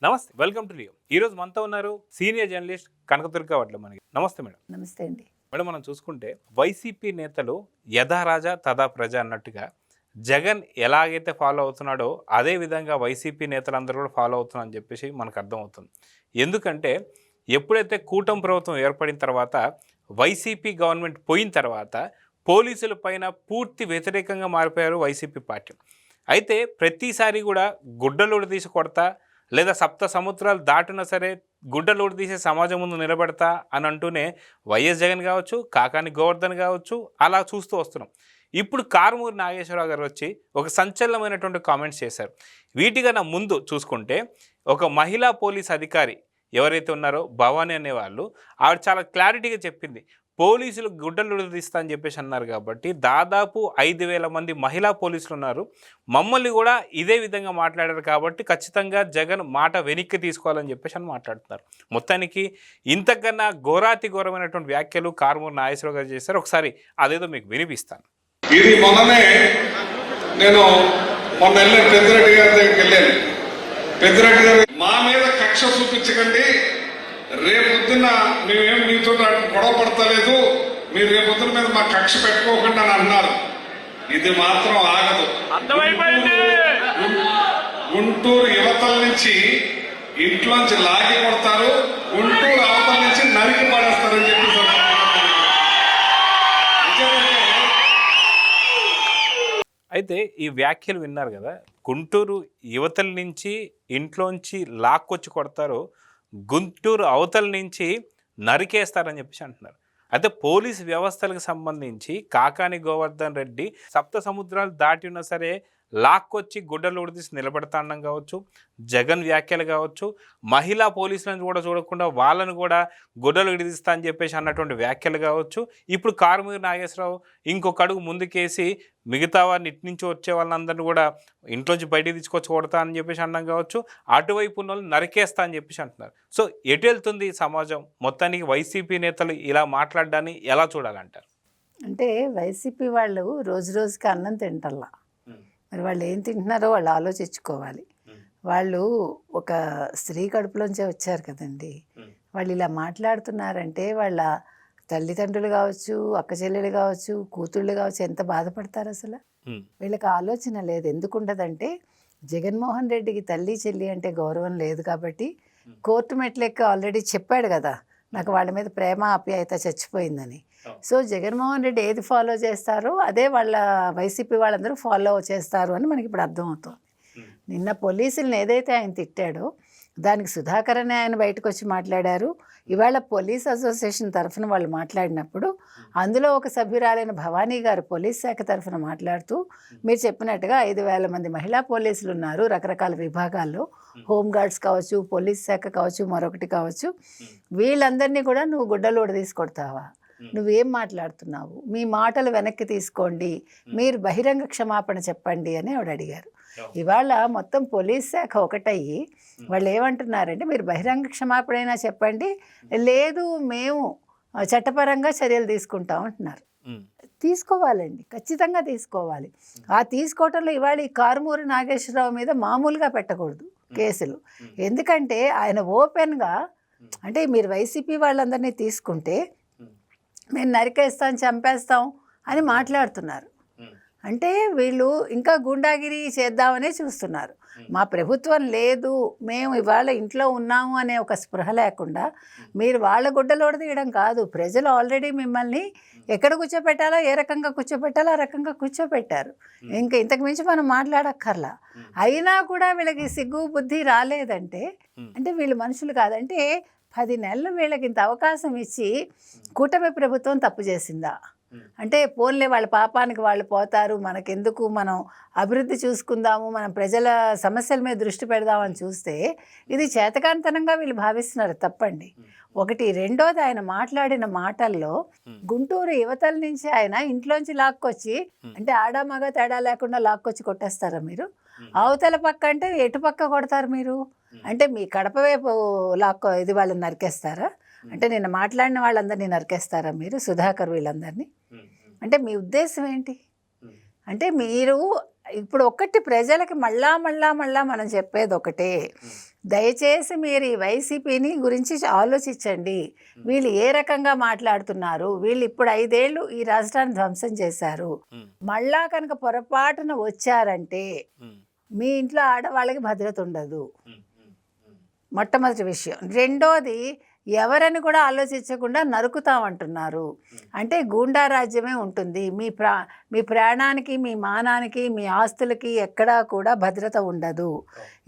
నమస్తే, welcome to Leo. ఈరోజు మనతో ఉన్నారు సీనియర్ జర్నలిస్ట్ కనకదుర్గ వడ్ల మనకి. నమస్తే మేడం. నమస్తే అండి. మేడం, మనం చూసుకుంటే వైసీపీ నేతలు యథా రాజా తథా ప్రజ అన్నట్టుగా జగన్ ఎలాగైతే ఫాలో అవుతున్నాడో అదే విధంగా వైసీపీ నేతలందరూ కూడా ఫాలో అవుతున్నారని చెప్పేసి మనకు అర్థమవుతుంది. ఎందుకంటే ఎప్పుడైతే కూటమి ప్రభుత్వం ఏర్పడిన తర్వాత వైసీపీ గవర్నమెంట్ పోయిన తర్వాత పోలీసుల పైన పూర్తి వ్యతిరేకంగా మారిపోయారు వైసీపీ పార్టీ. అయితే ప్రతిసారి కూడా గుడ్డలోడు తీసి కొడతా, లేదా సప్త సముద్రాలు దాటున్నా సరే గుడ్డలోడు తీసే సమాజం ముందు నిలబెడతా అని అంటూనే వైఎస్ జగన్ కావచ్చు, కాకాని గోవర్ధన్ కావచ్చు, అలా చూస్తూ వస్తున్నాం. ఇప్పుడు కారుమూరి నాగేశ్వరరావు గారు వచ్చి ఒక సంచలనమైనటువంటి కామెంట్స్ చేశారు. వీటికన్నా ముందు చూసుకుంటే ఒక మహిళా పోలీస్ అధికారి ఎవరైతే ఉన్నారో భవానీ అనేవాళ్ళు, ఆవిడ చాలా క్లారిటీగా చెప్పింది, పోలీసులు గుడ్డలు తీస్తా అని చెప్పేసి అన్నారు. కాబట్టి దాదాపు 5,000 మంది మహిళా పోలీసులు ఉన్నారు, మమ్మల్ని కూడా ఇదే విధంగా మాట్లాడారు, కాబట్టి ఖచ్చితంగా జగన్ మాట వెనక్కి తీసుకోవాలని చెప్పేసి అని మాట్లాడుతున్నారు. మొత్తానికి ఇంతకన్నా ఘోరాతి ఘోరమైనటువంటి వ్యాఖ్యలు కారుమూరి నాగేశ్వరరావు గారు చేశారు. ఒకసారి అదేదో మీకు వినిపిస్తాను. ఇది మొన్ననే నేను పెద్దిరెడ్డి గారి దగ్గరికి వెళ్ళాను. పెద్దిరెడ్డి గారు మా మీద కక్ష చూపించకండి, రేపొద్దున మేమేం మీతో గొడవ పడతలేదు, మీరు రేపొద్దున మీద మా కక్ష పెట్టుకోకుండా అని అన్నారు. ఇది మాత్రం ఆగదు. గుంటూరు యువతల నుంచి ఇంట్లోంచి లాగి కొడతారు, గుంటూరు అవతల నుంచి నరికి పడేస్తారని చెప్పి అయితే ఈ వ్యాఖ్యలు విన్నారు కదా, గుంటూరు యువతల నుంచి ఇంట్లోంచి లాక్కొచ్చి కొడతారు, గుంటూరు అవతల నుంచి నరికేస్తారని చెప్పేసి అంటున్నారు. అయితే పోలీసు వ్యవస్థలకు సంబంధించి కాకాని గోవర్ధన్ రెడ్డి సప్త సముద్రాలు దాటి ఉన్నా సరే లాక్కొచ్చి గుడ్డలు ఉడితీసి నిలబెడతాండం కావచ్చు, జగన్ వ్యాఖ్యలు కావచ్చు, మహిళా పోలీసులను కూడా చూడకుండా వాళ్ళను కూడా గుడ్డలు విడిదిస్తా అని చెప్పేసి అన్నటువంటి వ్యాఖ్యలు కావచ్చు. ఇప్పుడు కారుమూరి నాగేశ్వరరావు ఇంకొక అడుగు ముందుకేసి మిగతా వారిని ఇటు నుంచి వచ్చే వాళ్ళందరినీ కూడా ఇంట్లోంచి బయటికి తీసుకొచ్చి కొడతా అని చెప్పేసి అన్నాం కావచ్చు, అటువైపు ఉన్న వాళ్ళు నరికేస్తా అని చెప్పేసి అంటున్నారు. సో ఎటు వెళ్తుంది సమాజం? మొత్తానికి వైసీపీ నేతలు ఇలా మాట్లాడడాన్ని ఎలా చూడాలంటారు? అంటే వైసీపీ వాళ్ళు రోజు రోజుకి అన్నం తింటల్లా, మరి వాళ్ళు ఏం తింటున్నారో వాళ్ళు ఆలోచించుకోవాలి. వాళ్ళు ఒక స్త్రీ కడుపులోంచే వచ్చారు కదండి. వాళ్ళు ఇలా మాట్లాడుతున్నారంటే వాళ్ళ తల్లిదండ్రులు కావచ్చు, అక్క చెల్లెలు కావచ్చు, కూతుళ్ళు కావచ్చు, ఎంత బాధపడతారు అసలు. వీళ్ళకి ఆలోచన లేదు. ఎందుకు ఉండదంటే జగన్మోహన్ రెడ్డికి తల్లి చెల్లి అంటే గౌరవం లేదు కాబట్టి కోర్టు మెట్లెక్క ఆల్రెడీ చెప్పాడు కదా, నాకు వాళ్ళ మీద ప్రేమ ఆప్యాయత చచ్చిపోయిందని. సో జగన్మోహన్ రెడ్డి ఏది ఫాలో చేస్తారో అదే వాళ్ళ వైసీపీ వాళ్ళందరూ ఫాలో చేస్తారు అని మనకి ఇప్పుడు అర్థమవుతుంది. నిన్న పోలీసులను ఏదైతే ఆయన తిట్టాడో దానికి సుధాకర్ అనే ఆయన బయటకు వచ్చి మాట్లాడారు. ఇవాళ పోలీస్ అసోసియేషన్ తరఫున వాళ్ళు మాట్లాడినప్పుడు అందులో ఒక సభ్యురాలైన భవానీ గారు పోలీస్ శాఖ తరఫున మాట్లాడుతూ, మీరు చెప్పినట్టుగా 5,000 మంది మహిళా పోలీసులు ఉన్నారు రకరకాల విభాగాల్లో, హోంగార్డ్స్ కావచ్చు, పోలీస్ శాఖ కావచ్చు, మరొకటి కావచ్చు, వీళ్ళందరినీ కూడా నువ్వు గుడ్డలోడు తీసుకొడతావా? నువ్వేం మాట్లాడుతున్నావు? మీ మాటలు వెనక్కి తీసుకోండి, మీరు బహిరంగ క్షమాపణ చెప్పండి అని ఆవిడ అడిగారు. ఇవాళ మొత్తం పోలీస్ శాఖ ఒకటయ్యి వాళ్ళు ఏమంటున్నారంటే, మీరు బహిరంగ క్షమాపణ అయినా చెప్పండి, లేదు మేము చట్టపరంగా చర్యలు తీసుకుంటాం అంటున్నారు. తీసుకోవాలండి, ఖచ్చితంగా తీసుకోవాలి. ఆ తీసుకోవటంలో ఇవాళ ఈ కారుమూరి నాగేశ్వరరావు మీద మామూలుగా పెట్టకూడదు కేసులు. ఎందుకంటే ఆయన ఓపెన్గా, అంటే మీరు వైసీపీ వాళ్ళందరినీ తీసుకుంటే మేము నరికేస్తాం, చంపేస్తాం అని మాట్లాడుతున్నారు. అంటే వీళ్ళు ఇంకా గుండాగిరి చేద్దామనే చూస్తున్నారు. మా ప్రభుత్వం లేదు, మేము ఇవాళ ఇంట్లో ఉన్నాము అనే ఒక స్పృహ లేకుండా మీరు వాళ్ళ గుడ్డలోడు తీయడం కాదు. ప్రజలు ఆల్రెడీ మిమ్మల్ని ఎక్కడ కూర్చోపెట్టాలో, ఏ రకంగా కూర్చోపెట్టాలో ఆ రకంగా కూర్చోపెట్టారు. ఇంకా ఇంతకు మించి మనం మాట్లాడక్కర్లా. అయినా కూడా వీళ్ళకి సిగ్గు బుద్ధి రాలేదంటే అంటే వీళ్ళు మనుషులు కాదంటే 10 నెలలు వీళ్ళకి ఇంత అవకాశం ఇచ్చి కూటమి ప్రభుత్వం తప్పు చేసిందా? అంటే పోన్లే వాళ్ళ పాపానికి వాళ్ళు పోతారు, మనకెందుకు, మనం అభివృద్ధి చూసుకుందాము, మనం ప్రజల సమస్యల మీద దృష్టి పెడదామని చూస్తే ఇది చేతకాంతనంగా వీళ్ళు భావిస్తున్నారు. తప్పండి. ఒకటి. రెండోది, ఆయన మాట్లాడిన మాటల్లో గుంటూరు యువతల నుంచి ఆయన ఇంట్లోంచి లాక్కొచ్చి, అంటే ఆడ మగ తేడా లేకుండా లాక్కొచ్చి కొట్టేస్తారా మీరు? అవతల పక్క అంటే ఎటు పక్క కొడతారు మీరు? అంటే మీ కడప వైపు ఇది వాళ్ళని నరికేస్తారా? అంటే నిన్న మాట్లాడిన వాళ్ళందరినీ నరికేస్తారా మీరు, సుధాకర్ వీళ్ళందరినీ? అంటే మీ ఉద్దేశం ఏంటి? అంటే మీరు ఇప్పుడు ఒకటి ప్రజలకి మళ్ళా మనం చెప్పేది ఒకటే, దయచేసి మీరు ఈ వైసీపీని గురించి ఆలోచించండి. వీళ్ళు ఏ రకంగా మాట్లాడుతున్నారు, వీళ్ళు ఇప్పుడు 5 ఏళ్ళు ఈ రాష్ట్రాన్ని ధ్వంసం చేశారు. మళ్ళా కనుక పొరపాటున వచ్చారంటే మీ ఇంట్లో ఆడవాళ్ళకి భద్రత ఉండదు, మొట్టమొదటి విషయం. రెండోది, ఎవరని కూడా ఆలోచించకుండా నరుకుతామంటున్నారు. అంటే గూండా రాజ్యమే ఉంటుంది. మీ ప్రాణానికి, మీ మానానికి, మీ ఆస్తులకి ఎక్కడా కూడా భద్రత ఉండదు.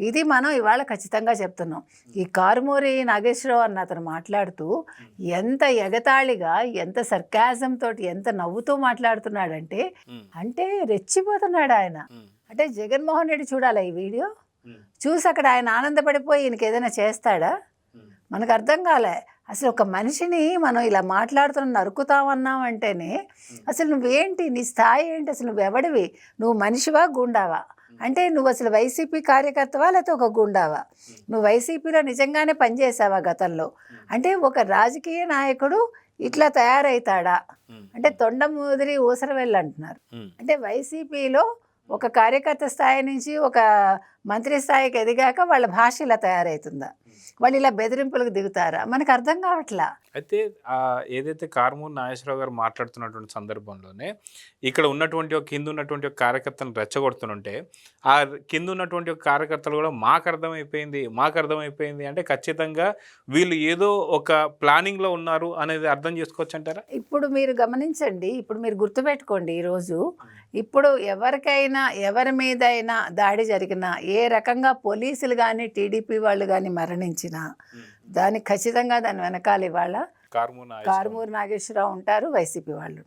ఇది మనం ఇవాళ ఖచ్చితంగా చెప్తున్నాం. ఈ కారుమూరి నాగేశ్వరరావు అన్న అతను మాట్లాడుతూ ఎంత ఎగతాళిగా, ఎంత సర్కాజం తోటి, ఎంత నవ్వుతూ మాట్లాడుతున్నాడంటే, అంటే రెచ్చిపోతున్నాడు ఆయన. అంటే జగన్మోహన్ రెడ్డి చూడాలా ఈ వీడియో చూసి అక్కడ ఆయన ఆనందపడిపోయి ఈయనకి ఏదైనా చేస్తాడా? మనకు అర్థం కాలే. అసలు ఒక మనిషిని మనం ఇలా నరుకుతామన్నామంటేనే అసలు నువ్వేంటి, నీ స్థాయి ఏంటి, అసలు నువ్వెవడివి, నువ్వు మనిషివా గుండావా? అంటే నువ్వు అసలు వైసీపీ కార్యకర్తవా లేకపోతే ఒక గుండావా? నువ్వు వైసీపీలో నిజంగానే పనిచేసావా గతంలో? అంటే ఒక రాజకీయ నాయకుడు ఇట్లా తయారవుతాడా? అంటే తొండ ముదిరి ఊసర వెళ్ళి అంటున్నారు. అంటే వైసీపీలో ఒక కార్యకర్త స్థాయి నుంచి ఒక మంత్రి స్థాయికి ఎదిగాక వాళ్ళ భాష ఇలా తయారవుతుందా? వాళ్ళు ఇలా బెదిరింపులకు దిగుతారా? మనకు అర్థం కావట్లా. అయితే ఏదైతే కారుమూరి నాగేశ్వరరావు గారు మాట్లాడుతున్నటువంటి సందర్భంలోనే ఇక్కడ ఉన్నటువంటి కింద ఉన్నటువంటి ఒక కార్యకర్తను రెచ్చగొడుతుంటే ఆ కింద ఉన్నటువంటి ఒక కార్యకర్తలు కూడా మాకు అర్థమైపోయింది అంటే ఖచ్చితంగా వీళ్ళు ఏదో ఒక ప్లానింగ్లో ఉన్నారు అనేది అర్థం చేసుకోవచ్చు అంటారా? ఇప్పుడు మీరు గమనించండి, ఇప్పుడు మీరు గుర్తుపెట్టుకోండి, ఈరోజు ఇప్పుడు ఎవరికైనా ఎవరి మీదైనా దాడి జరిగినా, ఏ రకంగా పోలీసులు కానీ టీడీపీ వాళ్ళు కానీ మరణించినా దానికి ఖచ్చితంగా దాని వెనకాల ఇవాళ కారుమూరి నాగేశ్వరరావు ఉంటారు, వైసీపీ వాళ్ళు.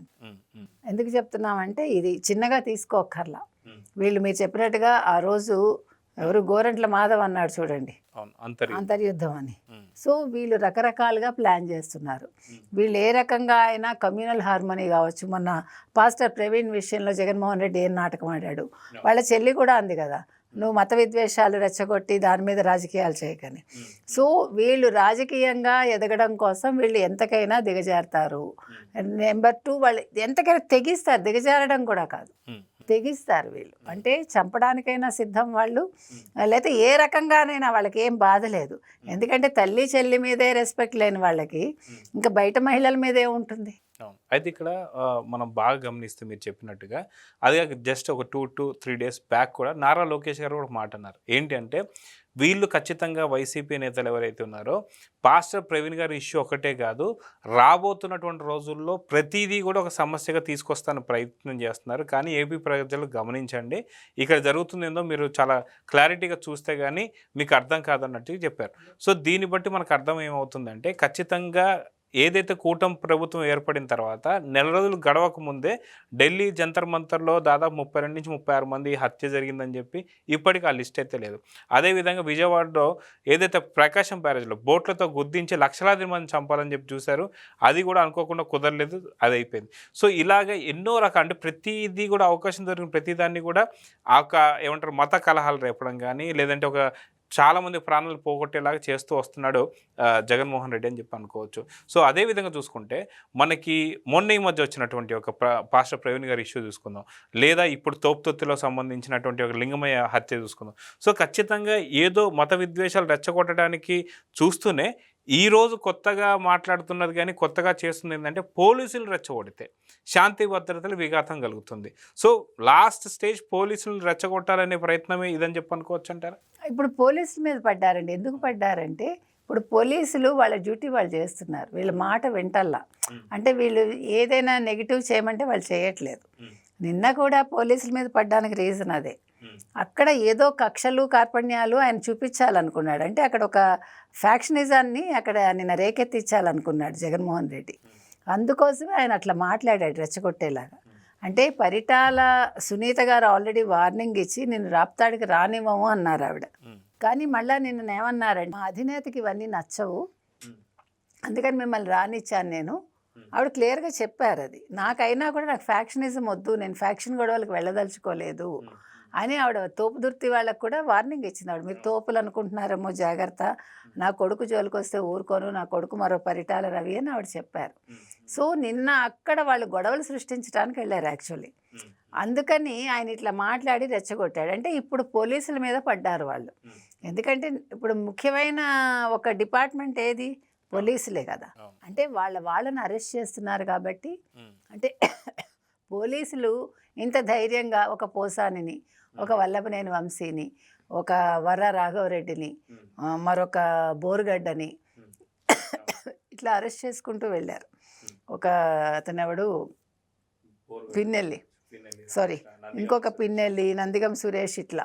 ఎందుకు చెప్తున్నామంటే ఇది చిన్నగా తీసుకోక్కర్లా. వీళ్ళు మీరు చెప్పినట్టుగా ఆ రోజు ఎవరు గోరంట్ల మాధవ్ అన్నాడు చూడండి, అంతర్యుద్ధం అని. సో వీళ్ళు రకరకాలుగా ప్లాన్ చేస్తున్నారు. వీళ్ళు ఏ రకంగా అయినా కమ్యూనల్ హార్మనీ కావచ్చు. మొన్న పాస్టర్ ప్రవీణ్ విషయంలో జగన్మోహన్ రెడ్డి ఏం నాటకం ఆడాడు, వాళ్ళ చెల్లి కూడా అంది కదా, నువ్వు మత విద్వేషాలు రెచ్చగొట్టి దాని మీద రాజకీయాలు చేయకని. సో వీళ్ళు రాజకీయంగా ఎదగడం కోసం వీళ్ళు ఎంతకైనా దిగజారుతారు. నెంబర్ 2, వాళ్ళు ఎంతకైనా తెగిస్తారు, దిగజారడం కూడా కాదు, తెగిస్తారు వీళ్ళు. అంటే చంపడానికైనా సిద్ధం వాళ్ళు, లేకపోతే ఏ రకంగానైనా వాళ్ళకి ఏం బాధ లేదు. ఎందుకంటే తల్లి చెల్లి మీదే రెస్పెక్ట్ లేని వాళ్ళకి ఇంకా బయట మహిళల మీదే ఉంటుంది. అయితే ఇక్కడ మనం బాగా గమనిస్తే మీరు చెప్పినట్టుగా అది జస్ట్ ఒక 2 to 3 days బ్యాక్ కూడా నారా లోకేష్ గారు కూడా మాట అన్నారు. ఏంటి అంటే వీళ్ళు ఖచ్చితంగా వైసీపీ నేతలు ఎవరైతే ఉన్నారో పాస్టర్ ప్రవీణ్ గారి ఇష్యూ ఒకటే కాదు, రాబోతున్నటువంటి రోజుల్లో ప్రతిదీ కూడా ఒక సమస్యగా తీసుకొస్తాను ప్రయత్నం చేస్తున్నారు. కానీ ఏపీ ప్రజలు గమనించండి, ఇక్కడ జరుగుతుందేందో మీరు చాలా క్లారిటీగా చూస్తే కానీ మీకు అర్థం కాదన్నట్టు చెప్పారు. సో దీన్ని బట్టి మనకు అర్థం ఏమవుతుందంటే ఖచ్చితంగా ఏదైతే కూటమి ప్రభుత్వం ఏర్పడిన తర్వాత నెల రోజులు గడవక ముందే ఢిల్లీ జంతర్ మంతర్లో దాదాపు 32 నుంచి 36 మంది హత్య జరిగిందని చెప్పి ఇప్పటికీ ఆ లిస్ట్ అయితే లేదు. అదేవిధంగా విజయవాడలో ఏదైతే ప్రకాశం బ్యారేజ్లో బోట్లతో గుద్దించి లక్షలాది మంది చంపాలని చెప్పి చూశారు, అది కూడా అనుకోకుండా కుదరలేదు, అది అయిపోయింది. సో ఇలాగ ఎన్నో రకాల అంటే ప్రతిదీ కూడా అవకాశం దొరికిన ప్రతిదాన్ని కూడా ఏమంటారు మత కలహాలు రేపడం కానీ లేదంటే ఒక చాలామంది ప్రాణాలు పోగొట్టేలాగా చేస్తూ వస్తున్నాడు జగన్మోహన్ రెడ్డి అని చెప్పి అనుకోవచ్చు. సో అదేవిధంగా చూసుకుంటే మనకి మొన్న ఈ మధ్య వచ్చినటువంటి ఒక పాస్టర్ ప్రవీణ్ గారి ఇష్యూ చూసుకుందాం, లేదా ఇప్పుడు తోపుతొత్తిలో సంబంధించినటువంటి ఒక లింగమయ్య హత్య చూసుకుందాం. సో ఖచ్చితంగా ఏదో మత విద్వేషాలు రెచ్చగొట్టడానికి చూస్తూనే ఈరోజు కొత్తగా మాట్లాడుతున్నది కానీ కొత్తగా చేస్తుంది ఏంటంటే పోలీసులు రెచ్చగొడితే శాంతి భద్రతలు విఘాతం కలుగుతుంది. సో లాస్ట్ స్టేజ్ పోలీసులు రెచ్చగొట్టాలనే ప్రయత్నమే ఇదని చెప్పి అనుకోవచ్చు అంటారా? ఇప్పుడు పోలీసుల మీద పడ్డారండి. ఎందుకు పడ్డారంటే ఇప్పుడు పోలీసులు వాళ్ళ డ్యూటీ వాళ్ళు చేస్తున్నారు, వీళ్ళ మాట వింటల్లా. అంటే వీళ్ళు ఏదైనా నెగిటివ్ చేయమంటే వాళ్ళు చేయట్లేదు. నిన్న కూడా పోలీసుల మీద పడ్డానికి రీజన్ అదే. అక్కడ ఏదో కక్షలు కార్పణ్యాలు ఆయన చూపించాలనుకున్నాడు. అంటే అక్కడ ఒక ఫ్యాక్షనిజాన్ని అక్కడ నిన్న రేకెత్తించాలనుకున్నాడు జగన్మోహన్ రెడ్డి. అందుకోసమే ఆయన అట్లా మాట్లాడాడు రెచ్చగొట్టేలాగా. అంటే పరిటాల సునీత గారు ఆల్రెడీ వార్నింగ్ ఇచ్చి నిన్ను రాప్తాడికి రానివ్వము అన్నారు ఆవిడ. కానీ మళ్ళీ నిన్న ఏమన్నారంటే మా అధినేతకి ఇవన్నీ నచ్చవు, అందుకని మిమ్మల్ని రానిచ్చాను నేను. ఆవిడ క్లియర్గా చెప్పారు అది. నాకైనా కూడా నాకు ఫ్యాక్షనిజం వద్దు, నేను ఫ్యాక్షన్ గొడవలకు వెళ్ళదలుచుకోలేదు అని ఆవిడ తోపుదుర్తి వాళ్ళకు కూడా వార్నింగ్ ఇచ్చినాడు. మీరు తోపులు అనుకుంటున్నారేమో జాగ్రత్త, నా కొడుకు జోలికి వస్తే ఊరుకోను, నా కొడుకు మరో పరిటాల రవి అని ఆవిడ చెప్పారు. సో నిన్న అక్కడ వాళ్ళు గొడవలు సృష్టించడానికి వెళ్ళారు యాక్చువల్లీ. అందుకని ఆయన ఇట్లా మాట్లాడి రెచ్చగొట్టాడు. అంటే ఇప్పుడు పోలీసుల మీద పడ్డారు వాళ్ళు. ఎందుకంటే ఇప్పుడు ముఖ్యమైన ఒక డిపార్ట్మెంట్ ఏది, పోలీసులే కదా. అవును. అంటే వాళ్ళని అరెస్ట్ చేస్తున్నారు కాబట్టి, అంటే పోలీసులు ఇంత ధైర్యంగా ఒక పోసానిని, ఒక వల్లభనేని వంశీని, ఒక వర్ర రాఘవరెడ్డిని, మరొక బోరుగడ్డని ఇట్లా అరెస్ట్ చేసుకుంటూ వెళ్ళారు. ఒక అతనెవడు పిన్నెల్లి, సారీ ఇంకొక పిన్నెల్లి, నందిగం సురేష్, ఇట్లా.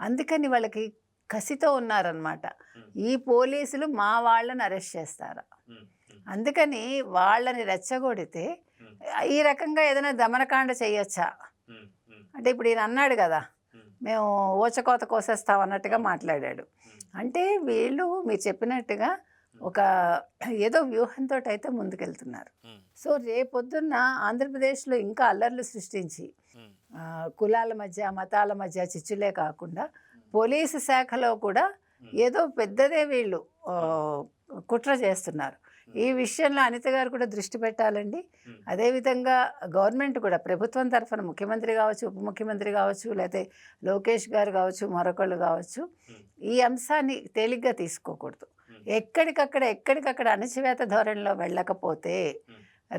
అందుకని వాళ్ళకి కసితో ఉన్నారనమాట. ఈ పోలీసులు మా వాళ్ళని అరెస్ట్ చేస్తారా, అందుకని వాళ్ళని రెచ్చగొడితే ఈ రకంగా ఏదైనా దమనకాండ చేయొచ్చా అంటే, ఇప్పుడు ఈయన అన్నాడు కదా మేము ఓచకోత కోసేస్తాం అన్నట్టుగా మాట్లాడాడు. అంటే వీళ్ళు మీరు చెప్పినట్టుగా ఒక ఏదో వ్యూహంతో అయితే ముందుకెళ్తున్నారు. సో రేపొద్దున్న ఆంధ్రప్రదేశ్లో ఇంకా అల్లర్లు సృష్టించి కులాల మధ్య మతాల మధ్య చిచ్చులే కాకుండా పోలీసు శాఖలో కూడా ఏదో పెద్దదే వీళ్ళు కుట్ర చేస్తున్నారు. ఈ విషయంలో అనిత గారు కూడా దృష్టి పెట్టాలండి. అదేవిధంగా గవర్నమెంట్ కూడా ప్రభుత్వం తరఫున ముఖ్యమంత్రి కావచ్చు, ఉప ముఖ్యమంత్రి కావచ్చు, లేకపోతే లోకేష్ గారు కావచ్చు, మరొకళ్ళు కావచ్చు, ఈ అంశాన్ని తేలిగ్గా తీసుకోకూడదు. ఎక్కడికక్కడ అణచివేత ధోరణిలో వెళ్ళకపోతే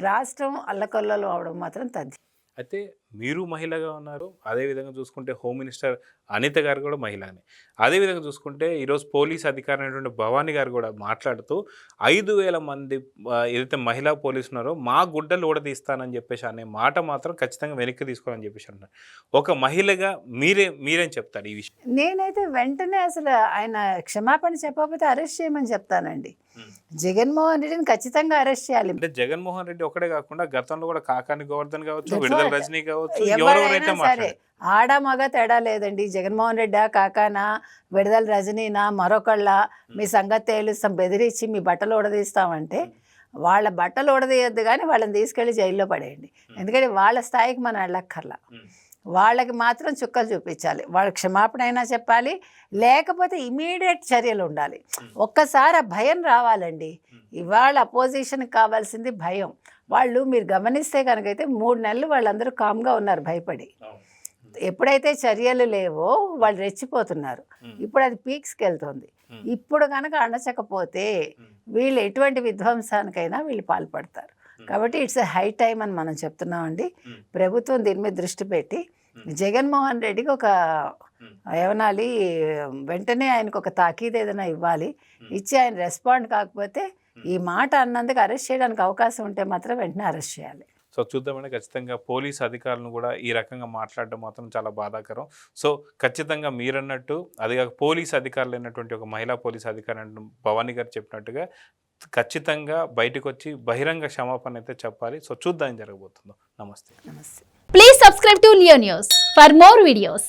రాష్ట్రం అల్లకొల్లలు అవడం మాత్రం తథ్యం. అయితే మీరు మహిళగా ఉన్నారు, అదేవిధంగా చూసుకుంటే హోమ్ మినిస్టర్ అనిత గారు కూడా మహిళనే. అదేవిధంగా చూసుకుంటే ఈరోజు పోలీస్ అధికారి అయినటువంటి భవానీ గారు కూడా మాట్లాడుతూ 5,000 మంది ఏదైతే మహిళా పోలీసు ఉన్నారో మా గుడ్డలు ఊడదీస్తానని చెప్పేసి అనే మాట మాత్రం ఖచ్చితంగా వెనక్కి తీసుకోవాలని చెప్పేసి అంటారు. ఒక మహిళగా మీరేం చెప్తారు ఈ విషయం? నేనైతే వెంటనే అసలు ఆయన క్షమాపణ చెప్పకపోతే అరెస్ట్ చేయమని చెప్తానండి. జగన్మోహన్ రెడ్డిని ఖచ్చితంగా అరెస్ట్ చేయాలి. అంటే జగన్మోహన్ రెడ్డి ఒకటే కాకుండా గతంలో కూడా కాకాని గోవర్ధన్ కావచ్చు, విడుదల రజనీ కావచ్చు, ఎవరైనా సరే ఆడ మగ తేడా లేదండి. జగన్మోహన్ రెడ్డా, కాకానా, విడుదల రజనీనా, మరొకళ్ళ మీ సంగతి తేలుస్తాం బెదిరించి మీ బట్టలు ఉడదీస్తామంటే వాళ్ళ బట్టలు ఉడదీయద్దు కానీ వాళ్ళని తీసుకెళ్ళి జైల్లో పడేయండి. ఎందుకంటే వాళ్ళ స్థాయికి మనం వెళ్ళక్కర్లా. వాళ్ళకి మాత్రం చుక్కలు చూపించాలి. వాళ్ళ క్షమాపణ అయినా చెప్పాలి, లేకపోతే ఇమీడియట్ చర్యలు ఉండాలి. ఒక్కసారి ఆ భయం రావాలండి. ఇవాళ అపోజిషన్కి కావాల్సింది భయం. వాళ్ళు మీరు గమనిస్తే కనుకైతే 3 నెలలు వాళ్ళందరూ కామ్గా ఉన్నారు భయపడి. ఎప్పుడైతే చర్యలు లేవో వాళ్ళు రెచ్చిపోతున్నారు. ఇప్పుడు అది పీక్స్కి వెళ్తుంది. ఇప్పుడు కనుక అణచకపోతే వీళ్ళు ఎటువంటి విధ్వంసానికైనా వీళ్ళు పాల్పడతారు. కాబట్టి ఇట్స్ ఎ హై టైం అని మనం చెప్తున్నామండి. ప్రభుత్వం దీని మీద దృష్టి పెట్టి జగన్మోహన్ రెడ్డికి ఒక ఏమనాలి, వెంటనే ఆయనకు ఒక తాకీదు ఏదైనా ఇవ్వాలి. ఇచ్చి ఆయన రెస్పాండ్ కాకపోతే ఈ మాట అన్నందుకు అరెస్ట్ చేయడానికి అవకాశం ఉంటే మాత్రం వెంటనే అరెస్ట్ చేయాలి. సో చూద్దామంటే ఖచ్చితంగా పోలీస్ అధికారులను కూడా ఈ రకంగా మాట్లాడడం మాత్రం చాలా బాధాకరం. సో ఖచ్చితంగా మీరన్నట్టు అది కాక పోలీస్ అధికారులు అయినటువంటి ఒక మహిళా పోలీస్ అధికారి భవానీ గారు చెప్పినట్టుగా ఖచ్చితంగా బయటకు వచ్చి బహిరంగ క్షమాపణ అయితే చెప్పాలి. సో చూద్దాం ఏం జరగబోతుందో. నమస్తే. నమస్తే. Please subscribe to Leo News for more videos.